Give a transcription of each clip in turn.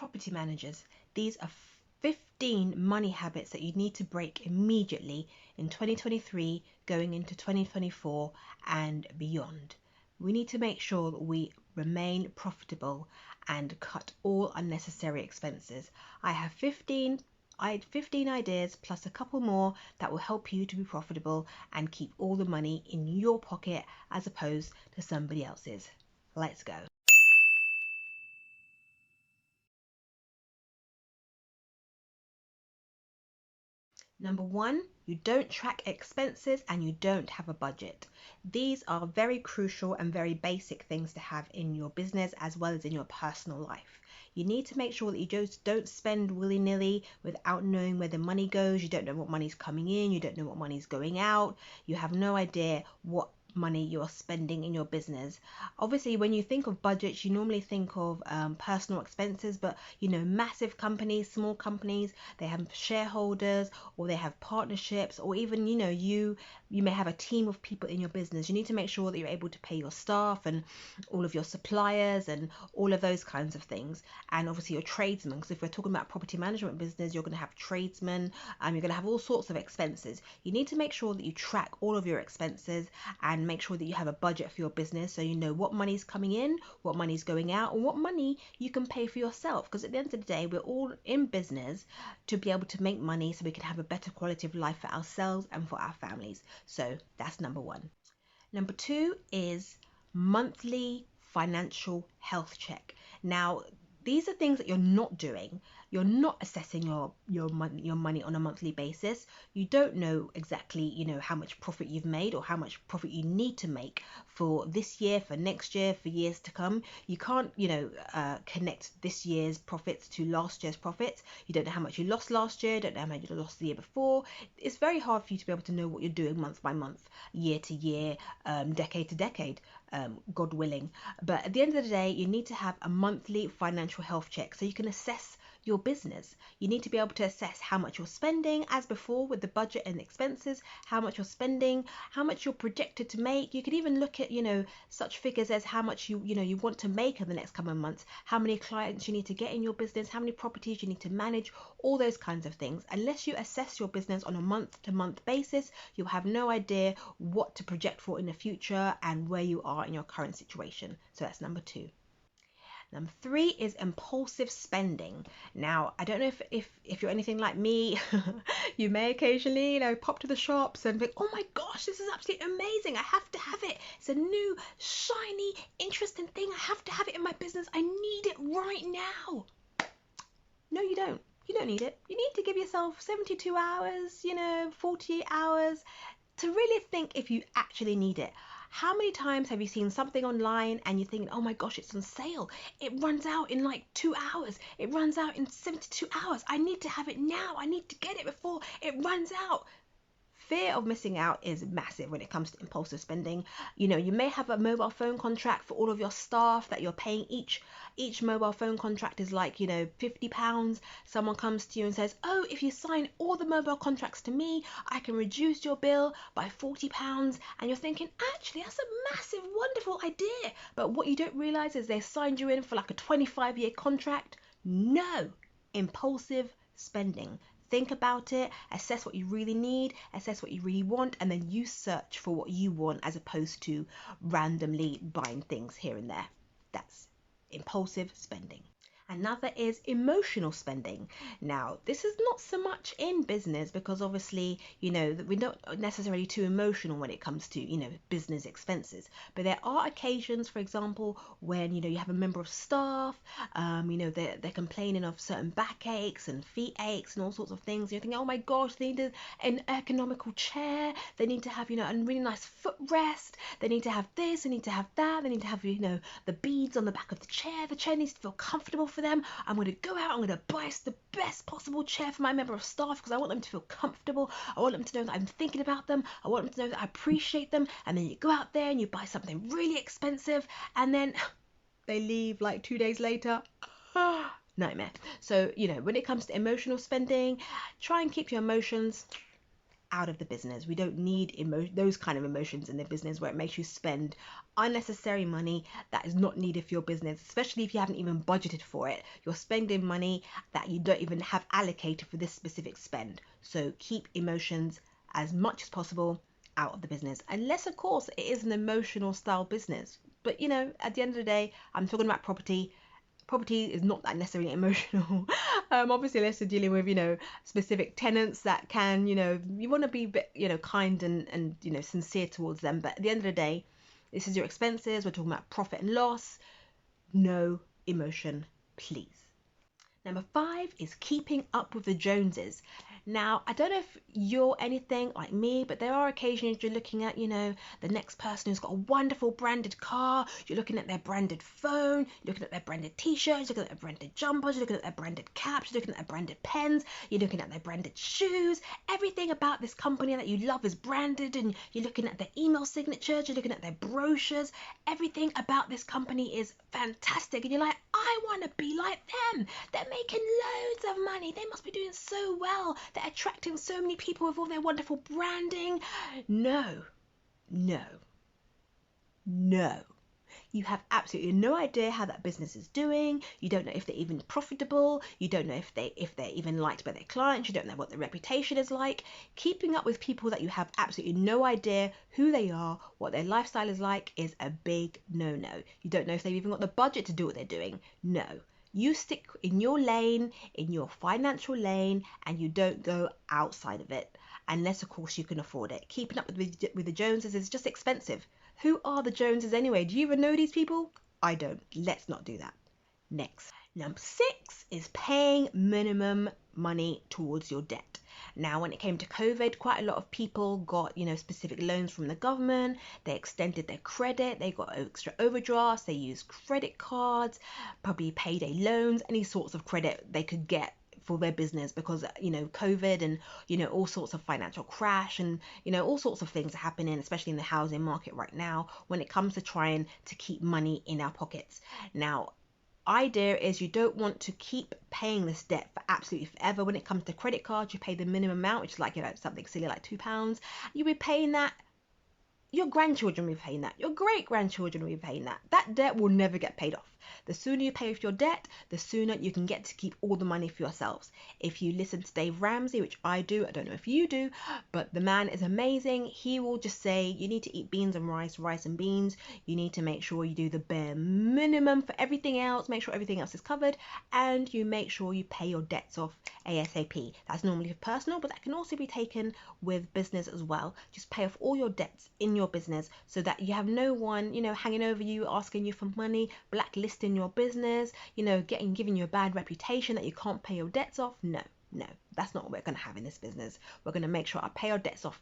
Property managers, these are 15 money habits that you need to break immediately in 2023 going into 2024 and beyond. We need to make sure that we remain profitable and cut all unnecessary expenses. I have 15 ideas plus a couple more that will help you to be profitable and keep all the money in your pocket as opposed to somebody else's. Let's go. Number one, you don't track expenses and you don't have a budget. These are very crucial and very basic things to have in your business as well as in your personal life. You need to make sure that you just don't spend willy-nilly without knowing where the money goes. You don't know what money's coming in, you don't know what money's going out. You have no idea what money you're spending in your business. Obviously, when you think of budgets, you normally think of personal expenses, but massive companies, small companies, they have shareholders or they have partnerships, or even you may have a team of people in your business. You need to make sure that you're able to pay your staff and all of your suppliers and all of those kinds of things, and obviously your tradesmen, because if we're talking about property management business, you're going to have tradesmen, you're going to have all sorts of expenses. You need to make sure that you track all of your expenses and make sure that you have a budget for your business, so you know what money's coming in, what money's going out, and what money you can pay for yourself, because at the end of the day, we're all in business to be able to make money so we can have a better quality of life for ourselves and for our families. So that's number one. Number two is monthly financial health check. Now, these are things that you're not doing. You're not assessing your money on a monthly basis. You don't know exactly, how much profit you've made or how much profit you need to make for this year, for next year, for years to come. You can't, connect this year's profits to last year's profits. You don't know how much you lost last year, don't know how much you lost the year before. It's very hard for you to be able to know what you're doing month by month, year to year, decade to decade. God willing. But at the end of the day, you need to have a monthly financial health check so you can assess your business. You need to be able to assess how much you're spending, as before with the budget and expenses, how much you're spending, how much you're projected to make. You could even look at, such figures as how much you want to make in the next couple of months, how many clients you need to get in your business, how many properties you need to manage, all those kinds of things. Unless you assess your business on a month-to-month basis, you'll have no idea what to project for in the future and where you are in your current situation. So that's number two. Number three is impulsive spending. Now, I don't know if you're anything like me, you may occasionally, pop to the shops and think, oh my gosh, this is absolutely amazing. I have to have it. It's a new, shiny, interesting thing. I have to have it in my business. I need it right now. No, you don't. You don't need it. You need to give yourself 72 hours, 48 hours to really think if you actually need it. How many times have you seen something online and you're thinking, oh my gosh, it's on sale. It runs out in like 2 hours. It runs out in 72 hours. I need to have it now. I need to get it before it runs out. Fear of missing out is massive when it comes to impulsive spending. You may have a mobile phone contract for all of your staff that you're paying. Each mobile phone contract is like, £50. Someone comes to you and says, oh, if you sign all the mobile contracts to me, I can reduce your bill by £40. And you're thinking, actually, that's a massive, wonderful idea. But what you don't realize is they signed you in for like a 25-year contract. No, impulsive spending. Think about it, assess what you really need, assess what you really want, and then you search for what you want as opposed to randomly buying things here and there. That's impulsive spending. Another is emotional spending. Now, this is not so much in business because obviously, we're not necessarily too emotional when it comes to, business expenses. But there are occasions, for example, when, you have a member of staff, they're complaining of certain backaches and feet aches and all sorts of things. You're thinking, oh my gosh, they need an ergonomical chair. They need to have, a really nice footrest. They need to have this, they need to have that. They need to have, the beads on the back of the chair. The chair needs to feel comfortable for them. I'm going to go out, I'm going to buy the best possible chair for my member of staff because I want them to feel comfortable. I want them to know that I'm thinking about them. I want them to know that I appreciate them. And then you go out there and you buy something really expensive and then they leave like 2 days later. Nightmare. So, when it comes to emotional spending, try and keep your emotions out of the business. We don't need those kind of emotions in the business where it makes you spend unnecessary money that is not needed for your business, especially if you haven't even budgeted for it. You're spending money that you don't even have allocated for this specific spend. So keep emotions as much as possible out of the business, unless of course it is an emotional style business. But at the end of the day, I'm talking about property. Property is not that necessarily emotional. Obviously, unless you're dealing with specific tenants that can, you want to be a bit, kind and sincere towards them. But at the end of the day, this is your expenses. We're talking about profit and loss. No emotion, please. Number 5 is keeping up with the Joneses. Now, I don't know if you're anything like me, but there are occasions you're looking at, the next person who's got a wonderful branded car, you're looking at their branded phone, you're looking at their branded t-shirts, you're looking at their branded jumpers, you're looking at their branded caps, you're looking at their branded pens, you're looking at their branded shoes. Everything about this company that you love is branded, and you're looking at their email signatures, you're looking at their brochures. Everything about this company is fantastic, and you're like, I want to be like them. They're making loads of money. They must be doing so well. They're attracting so many people with all their wonderful branding. No, no, no. You have absolutely no idea how that business is doing. You don't know if they're even profitable. You don't know if they're even liked by their clients. You don't know what their reputation is like. Keeping up with people that you have absolutely no idea who they are, what their lifestyle is like, is a big no-no. You don't know if they've even got the budget to do what they're doing. No. You stick in your lane, in your financial lane, and you don't go outside of it, unless of course you can afford it. Keeping up with the Joneses is just expensive. Who are the Joneses anyway? Do you even know these people? I don't. Let's not do that. Next. Number 6 is paying minimum money towards your debt. Now, when it came to COVID, quite a lot of people got, specific loans from the government. They extended their credit. They got extra overdrafts. They used credit cards, probably payday loans, any sorts of credit they could get for their business because COVID and all sorts of financial crash and all sorts of things are happening, especially in the housing market right now, when it comes to trying to keep money in our pockets. Now, idea is you don't want to keep paying this debt for absolutely forever. When it comes to credit cards, you pay the minimum amount, which is like something silly like £2. You'll be paying that. Your grandchildren will be paying that. Your great grandchildren will be paying that. That debt will never get paid off. The sooner you pay off your debt, the sooner you can get to keep all the money for yourselves. If you listen to Dave Ramsey, which I do, I don't know if you do, but the man is amazing. He will just say you need to eat beans and rice, rice and beans. You need to make sure you do the bare minimum for everything else, make sure everything else is covered, and you make sure you pay your debts off ASAP. That's normally for personal, but that can also be taken with business as well. Just pay off all your debts in your business so that you have no one, hanging over you, asking you for money, blacklisting your business, giving you a bad reputation that you can't pay your debts off. No, that's not what we're going to have in this business. We're going to make sure I pay our debts off.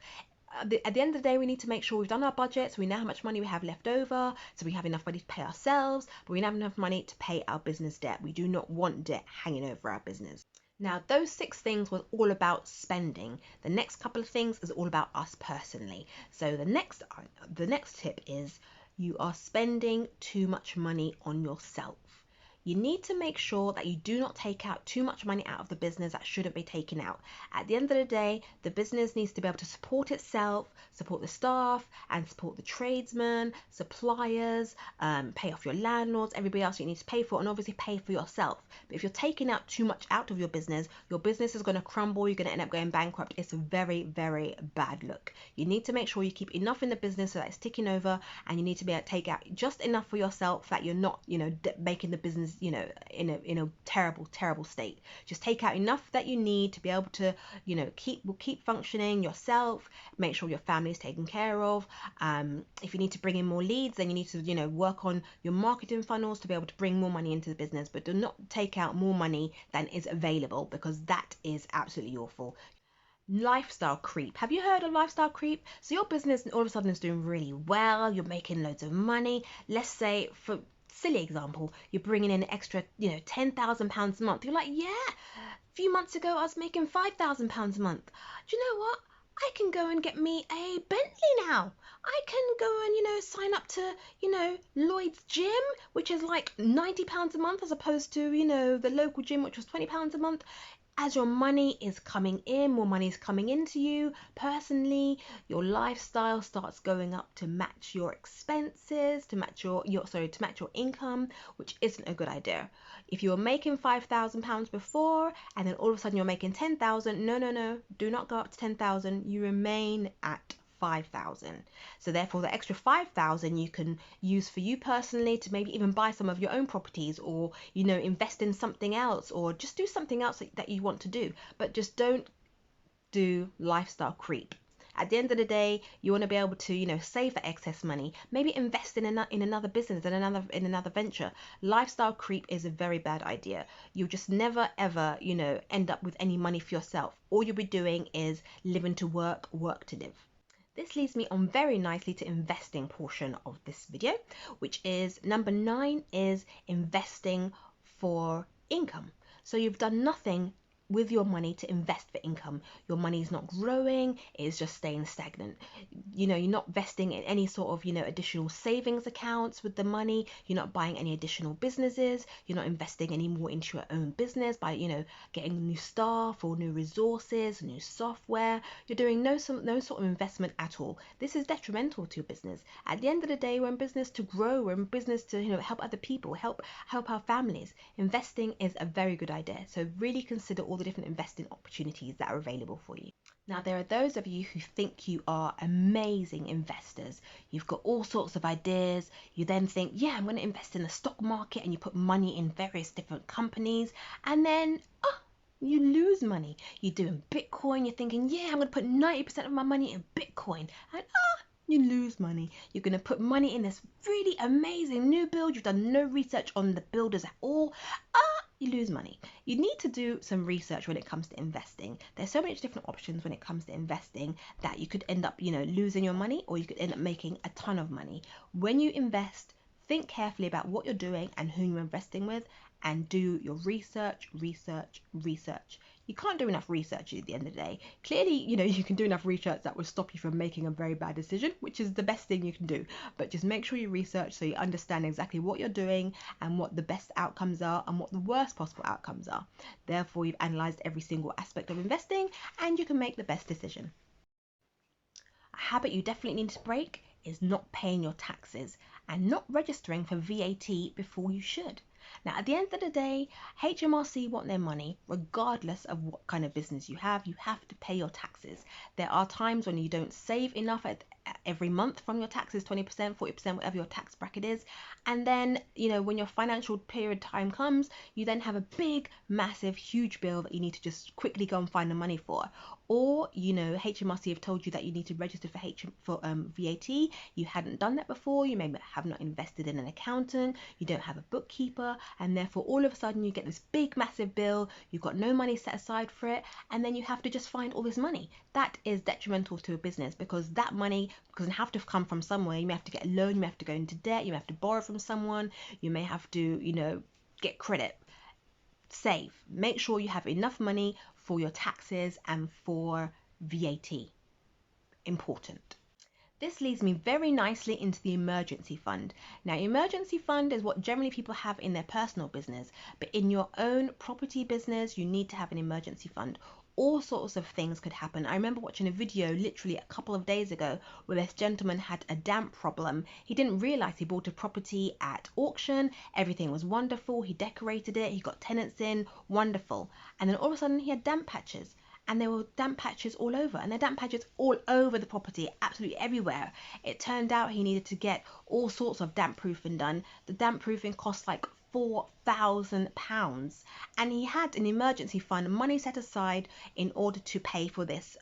At the end of the day, we need to make sure we've done our budget, so we know how much money we have left over, so we have enough money to pay ourselves, but we don't have enough money to pay our business debt. We do not want debt hanging over our business. Now, those 6 things was all about spending. The next couple of things is all about us personally. So the next tip is you are spending too much money on yourself. You need to make sure that you do not take out too much money out of the business that shouldn't be taken out. At the end of the day, the business needs to be able to support itself, support the staff, and support the tradesmen, suppliers, pay off your landlords, everybody else you need to pay for, and obviously pay for yourself. But if you're taking out too much out of your business is going to crumble, you're going to end up going bankrupt. It's a very, very bad look. You need to make sure you keep enough in the business so that it's ticking over, and you need to be able to take out just enough for yourself that you're not, making the business in a terrible state. Just take out enough that you need to be able to keep functioning yourself, make sure your family is taken care of. If you need to bring in more leads, then you need to work on your marketing funnels to be able to bring more money into the business, but do not take out more money than is available, because that is absolutely awful. Lifestyle creep. Have you heard of lifestyle creep? So your business all of a sudden is doing really well, you're making loads of money. Let's say, for silly example, you're bringing in an extra £10,000 a month. You're like, yeah, a few months ago I was making £5,000 a month. Do you know what? I can go and get me a Bentley now. I can go and, sign up to, Lloyd's Gym, which is like £90 a month as opposed to, the local gym, which was £20 a month. As your money is coming in, more money is coming into you personally, your lifestyle starts going up to match your expenses, to match to match your income, which isn't a good idea. If you were making £5,000 before and then all of a sudden you're making 10,000, no, do not go up to 10,000. You remain at 5,000. So therefore the extra 5,000 you can use for you personally to maybe even buy some of your own properties, or invest in something else, or just do something else that you want to do. But just don't do lifestyle creep. At the end of the day, you want to be able to, save that excess money, maybe invest in another business, in another venture. Lifestyle creep is a very bad idea. You'll just never ever, end up with any money for yourself. All you'll be doing is living to work, work to live. This leads me on very nicely to investing portion of this video, which is number 9 is investing for income. So you've done nothing with your money to invest for income. Your money is not growing, it is just staying stagnant. You're not investing in any sort of, additional savings accounts with the money. You're not buying any additional businesses. You're not investing any more into your own business by, getting new staff or new resources, new software. You're doing no sort of investment at all. This is detrimental to your business. At the end of the day, we're in business to grow. We're in business to, help other people, help our families. Investing is a very good idea. So really consider all the different investing opportunities that are available for you. Now, there are those of you who think you are amazing investors. You've got all sorts of ideas. You then think, yeah, I'm going to invest in the stock market, and you put money in various different companies, and then, you lose money. You're doing Bitcoin. You're thinking, yeah, I'm going to put 90% of my money in Bitcoin, and you lose money. You're going to put money in this really amazing new build. You've done no research on the builders at all. You lose money. You need to do some research when it comes to investing. There's so many different options when it comes to investing that you could end up, losing your money, or you could end up making a ton of money. When you invest, think carefully about what you're doing and who you're investing with, and do your research. You can't do enough research at the end of the day. Clearly, you can do enough research that will stop you from making a very bad decision, which is the best thing you can do. But just make sure you research so you understand exactly what you're doing and what the best outcomes are and what the worst possible outcomes are. Therefore, you've analyzed every single aspect of investing and you can make the best decision. A habit you definitely need to break is not paying your taxes and not registering for VAT before you should. Now, at the end of the day, HMRC want their money regardless of what kind of business you have. You have to pay your taxes. There are times when you don't save enough every month from your taxes, 20%, 40%, whatever your tax bracket is. And then, when your financial period time comes, you then have a big, massive, huge bill that you need to just quickly go and find the money for. Or, HMRC have told you that you need to register for VAT. You hadn't done that before. You may have not invested in an accountant. You don't have a bookkeeper. And therefore, all of a sudden, you get this big, massive bill. You've got no money set aside for it. And then you have to just find all this money. That is detrimental to a business, because that money doesn't have to come from somewhere. You may have to get a loan. You may have to go into debt. You may have to borrow from someone. You may have to, get credit. Save. Make sure you have enough money for your taxes and for VAT. Important. This leads me very nicely into the emergency fund. Now, emergency fund is what generally people have in their personal business, but in your own property business, you need to have an emergency fund. All sorts of things could happen. I remember watching a video literally a couple of days ago where this gentleman had a damp problem. He didn't realize he bought a property at auction. Everything was wonderful. He decorated it. He got tenants in. Wonderful. And then all of a sudden he had damp patches. And there were damp patches all over, and there are damp patches all over the property, absolutely everywhere. It turned out he needed to get all sorts of damp proofing done. The damp proofing cost like £4,000, and he had an emergency fund, money set aside in order to pay for this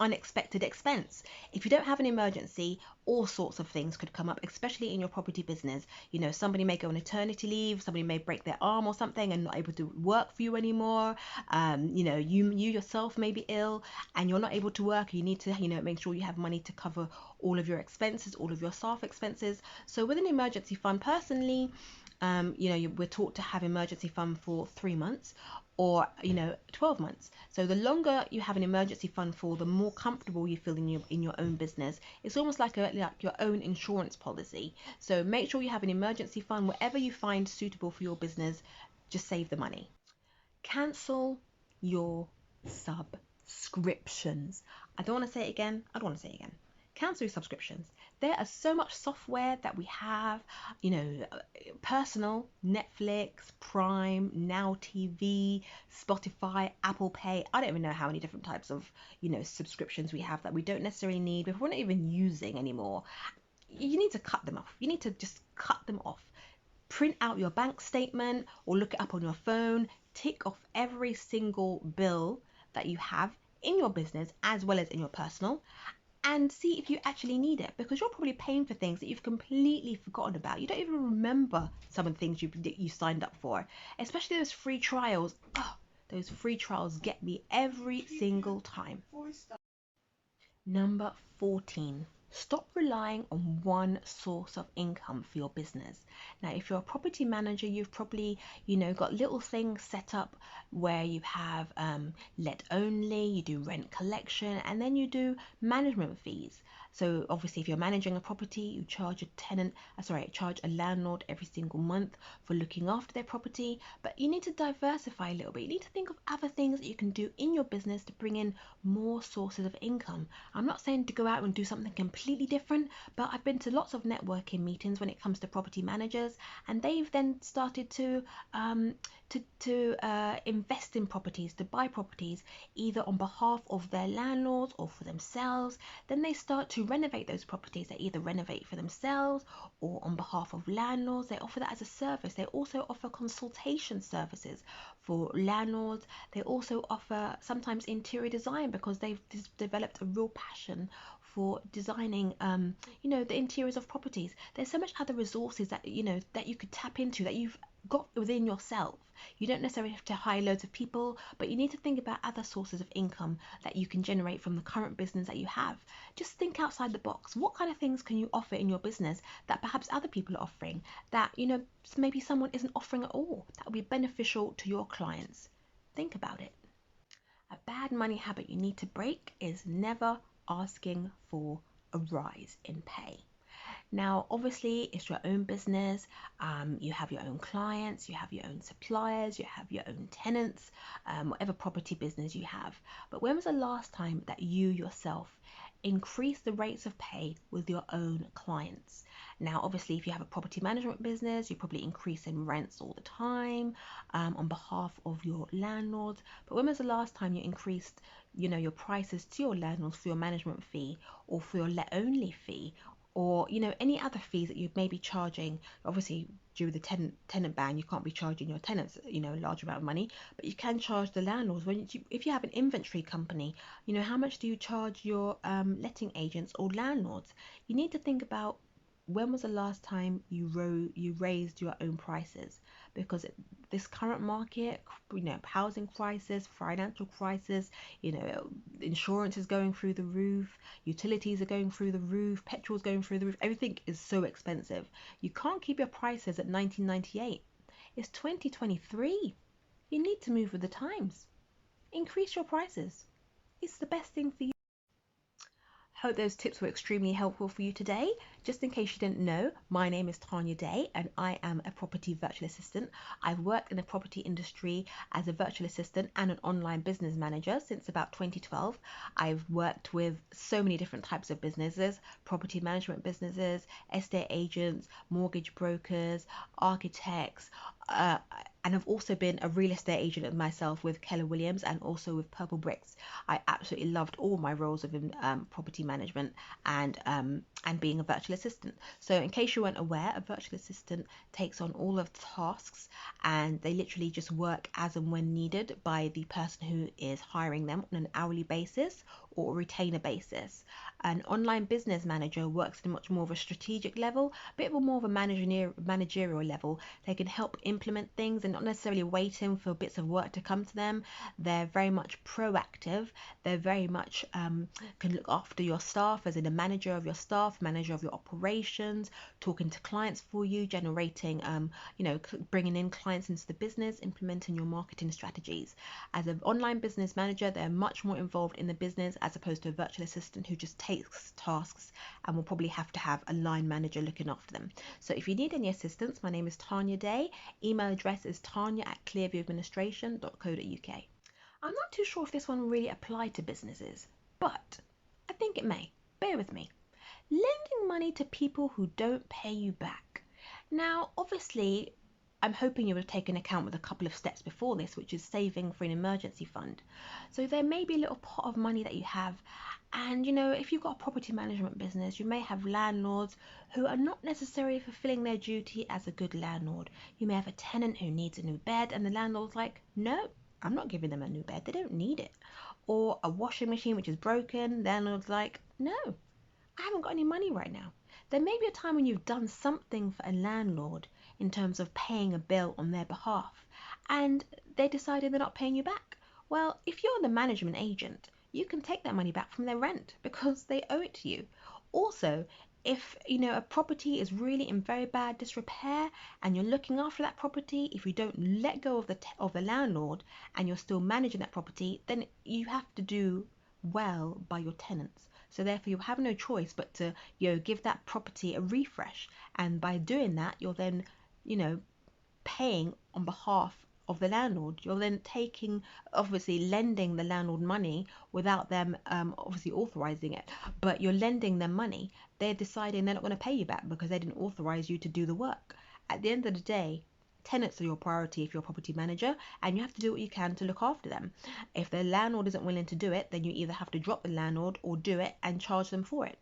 unexpected expense. If you don't have an emergency, all sorts of things could come up, especially in your property business. Somebody may go on maternity leave, somebody may break their arm or something and not able to work for you anymore. You yourself may be ill and you're not able to work. You need to, make sure you have money to cover all of your expenses, all of your staff expenses. So with an emergency fund, personally, we're taught to have emergency fund for 3 months or 12 months. So the longer you have an emergency fund for, the more comfortable you feel in your own business. It's almost like your own insurance policy. So make sure you have an emergency fund wherever you find suitable for your business. Just save the money. Cancel your subscriptions. I don't want to say it again. I don't want to say it again. Cancel your subscriptions. There is so much software that we have, personal, Netflix, Prime, Now TV, Spotify, Apple Pay. I don't even know how many different types of, subscriptions we have that we don't necessarily need, but we're not even using anymore. You need to cut them off. You need to just cut them off. Print out your bank statement or look it up on your phone. Tick off every single bill that you have in your business as well as in your personal, and see if you actually need it, because you're probably paying for things that you've completely forgotten about. You don't even remember some of the things you signed up for, especially those free trials. Oh, those free trials get me every single time. Number 14. Stop relying on one source of income for your business. Now, if you're a property manager, you've probably, got little things set up where you have let only, you do rent collection, and then you do management fees. So obviously, if you're managing a property, you charge charge a landlord every single month for looking after their property. But you need to diversify a little bit. You need to think of other things that you can do in your business to bring in more sources of income. I'm not saying to go out and do something completely different, but I've been to lots of networking meetings when it comes to property managers, and they've then started to invest in properties, to buy properties either on behalf of their landlords or for themselves. Then they start to renovate those properties. They either renovate for themselves or on behalf of landlords. They offer that as a service. They also offer consultation services for landlords. They also offer sometimes interior design because they've developed a real passion for designing the interiors of properties. There's so much other resources that that you could tap into, that you've got within yourself. You don't necessarily have to hire loads of people, but you need to think about other sources of income that you can generate from the current business that you have. Just think outside the box. What kind of things can you offer in your business that perhaps other people are offering, that maybe someone isn't offering at all, that will be beneficial to your clients? Think about it. A bad money habit you need to break is never asking for a rise in pay. Now, obviously, it's your own business. You have your own clients, you have your own suppliers, you have your own tenants, whatever property business you have. But when was the last time that you yourself increase the rates of pay with your own clients? Now, obviously, if you have a property management business, you're probably increasing rents all the time on behalf of your landlords. But when was the last time you increased, your prices to your landlords for your management fee or for your let only fee? Or any other fees that you may be charging. Obviously, due to the tenant ban, you can't be charging your tenants a large amount of money, but you can charge the landlords. If you have an inventory company, how much do you charge your letting agents or landlords? You need to think about, when was the last time you raised your own prices? Because this current market, housing crisis, financial crisis, insurance is going through the roof, utilities are going through the roof, petrol's going through the roof. Everything is so expensive. You can't keep your prices at 1998. It's 2023. You need to move with the times. Increase your prices. It's the best thing for you. Hope those tips were extremely helpful for you today. Just in case you didn't know, my name is Tanya Day and I am a property virtual assistant. I've worked in the property industry as a virtual assistant and an online business manager since about 2012. I've worked with so many different types of businesses: property management businesses, estate agents, mortgage brokers, architects, and I've also been a real estate agent myself with Keller Williams and also with Purple Bricks. I absolutely loved all my roles within property management and being a virtual assistant. So in case you weren't aware, a virtual assistant takes on all of the tasks, and they literally just work as and when needed by the person who is hiring them on an hourly basis or retainer basis. An online business manager works at a much more of a strategic level, a bit more of a managerial level. They can help implement things and not necessarily waiting for bits of work to come to them. They're very much proactive. They're very much can look after your staff, as in a manager of your staff. staff, manager of your operations, talking to clients for you, generating, bringing in clients into the business, implementing your marketing strategies. As an online business manager, they're much more involved in the business as opposed to a virtual assistant who just takes tasks and will probably have to have a line manager looking after them. So if you need any assistance, my name is Tanya Day. Email address is tanya@clearviewadministration.co.uk. I'm not too sure if this one really applied to businesses, but I think it may. Bear with me. Lending money to people who don't pay you back. Now, obviously, I'm hoping you would have taken account with a couple of steps before this, which is saving for an emergency fund. So there may be a little pot of money that you have. And, if you've got a property management business, you may have landlords who are not necessarily fulfilling their duty as a good landlord. You may have a tenant who needs a new bed and the landlord's like, no, I'm not giving them a new bed. They don't need it. Or a washing machine which is broken. Landlord's like, no, I haven't got any money right now. There may be a time when you've done something for a landlord in terms of paying a bill on their behalf and they decided they're not paying you back. Well, if you're the management agent, you can take that money back from their rent because they owe it to you. Also, if a property is really in very bad disrepair and you're looking after that property, if you don't let go of the landlord and you're still managing that property, then you have to do well by your tenants. So therefore you have no choice but to give that property a refresh, and by doing that you're then paying on behalf of the landlord. You're then obviously lending the landlord money without them obviously authorizing it, but you're lending them money. They're deciding they're not going to pay you back because they didn't authorize you to do the work. At the end of the day, tenants are your priority if you're a property manager, and you have to do what you can to look after them. If the landlord isn't willing to do it, then you either have to drop the landlord or do it and charge them for it.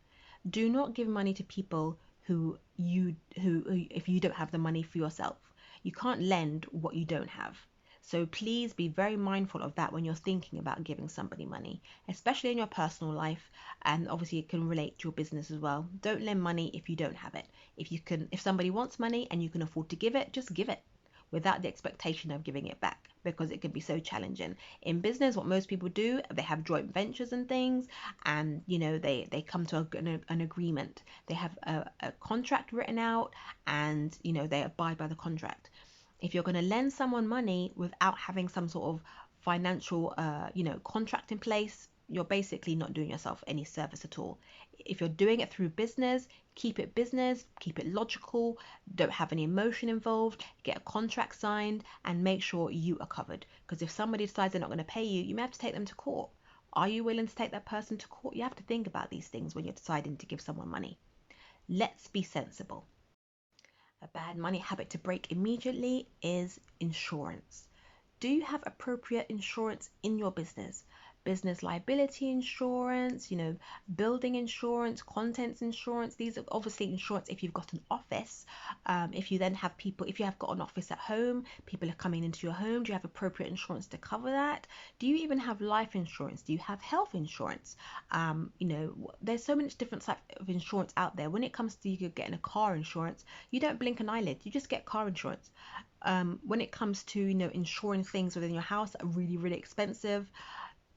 Do not give money to people who if you don't have the money for yourself. You can't lend what you don't have. So please be very mindful of that when you're thinking about giving somebody money, especially in your personal life, and obviously it can relate to your business as well. Don't lend money if you don't have it. If somebody wants money and you can afford to give it, just give it without the expectation of giving it back, because it can be so challenging. In business, what most people do, they have joint ventures and things, and they come to an agreement. They have a contract written out, and they abide by the contract. If you're going to lend someone money without having some sort of financial contract in place, you're basically not doing yourself any service at all. If you're doing it through business, keep it business, keep it logical, don't have any emotion involved, get a contract signed, and make sure you are covered. Because if somebody decides they're not going to pay you, you may have to take them to court. Are you willing to take that person to court? You have to think about these things when you're deciding to give someone money. Let's be sensible. A bad money habit to break immediately is insurance. Do you have appropriate insurance in your business? Business liability insurance, building insurance, contents insurance. These are obviously insurance if you've got an office. If you then have people, if you have got an office at home, people are coming into your home. Do you have appropriate insurance to cover that? Do you even have life insurance? Do you have health insurance? There's so many different types of insurance out there. When it comes to you getting a car insurance, you don't blink an eyelid. You just get car insurance. When it comes to insuring things within your house that are really, really expensive,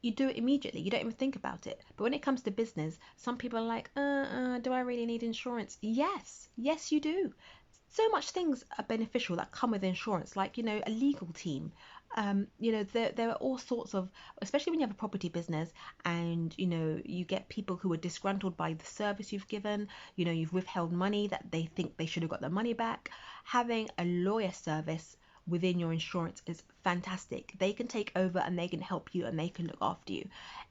you do it immediately. You don't even think about it. But when it comes to business, some people are like, do I really need insurance? Yes, you do. So much things are beneficial that come with insurance, like a legal team. There are all sorts of, especially when you have a property business and you get people who are disgruntled by the service you've given. You've withheld money that they think they should have got their money back. Having a lawyer service within your insurance is fantastic. They can take over and they can help you and they can look after you.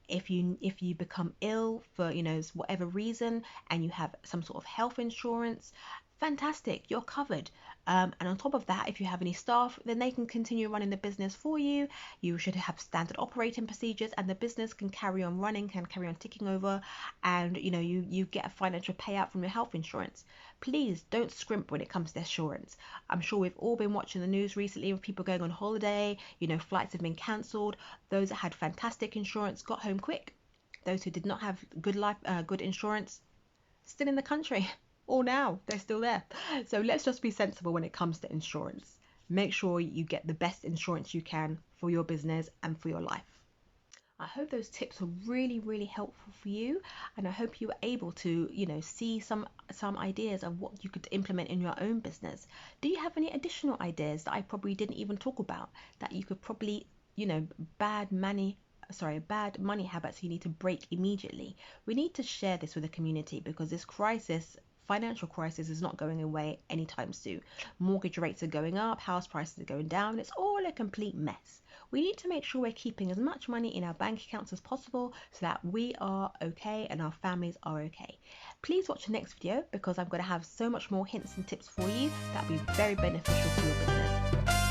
If you become ill for whatever reason and you have some sort of health insurance, fantastic, you're covered. And on top of that, if you have any staff, then they can continue running the business for you. You should have standard operating procedures and the business can carry on running, can carry on ticking over, and you get a financial payout from your health insurance. Please don't scrimp when it comes to insurance. I'm sure we've all been watching the news recently with people going on holiday, flights have been cancelled. Those that had fantastic insurance got home quick. Those who did not have good insurance, still in the country. Or now they're still there. So let's just be sensible when it comes to insurance. Make sure you get the best insurance you can for your business and for your life. I hope those tips were really, really helpful for you, and I hope you were able to, see some ideas of what you could implement in your own business. Do you have any additional ideas that I probably didn't even talk about that you could probably, bad money, sorry, bad money habits you need to break immediately? We need to share this with the community because this crisis, financial crisis, is not going away anytime soon. Mortgage rates are going up, house prices are going down. It's all a complete mess. We need to make sure we're keeping as much money in our bank accounts as possible so that we are okay and our families are okay. Please watch the next video because I'm going to have so much more hints and tips for you that will be very beneficial for your business.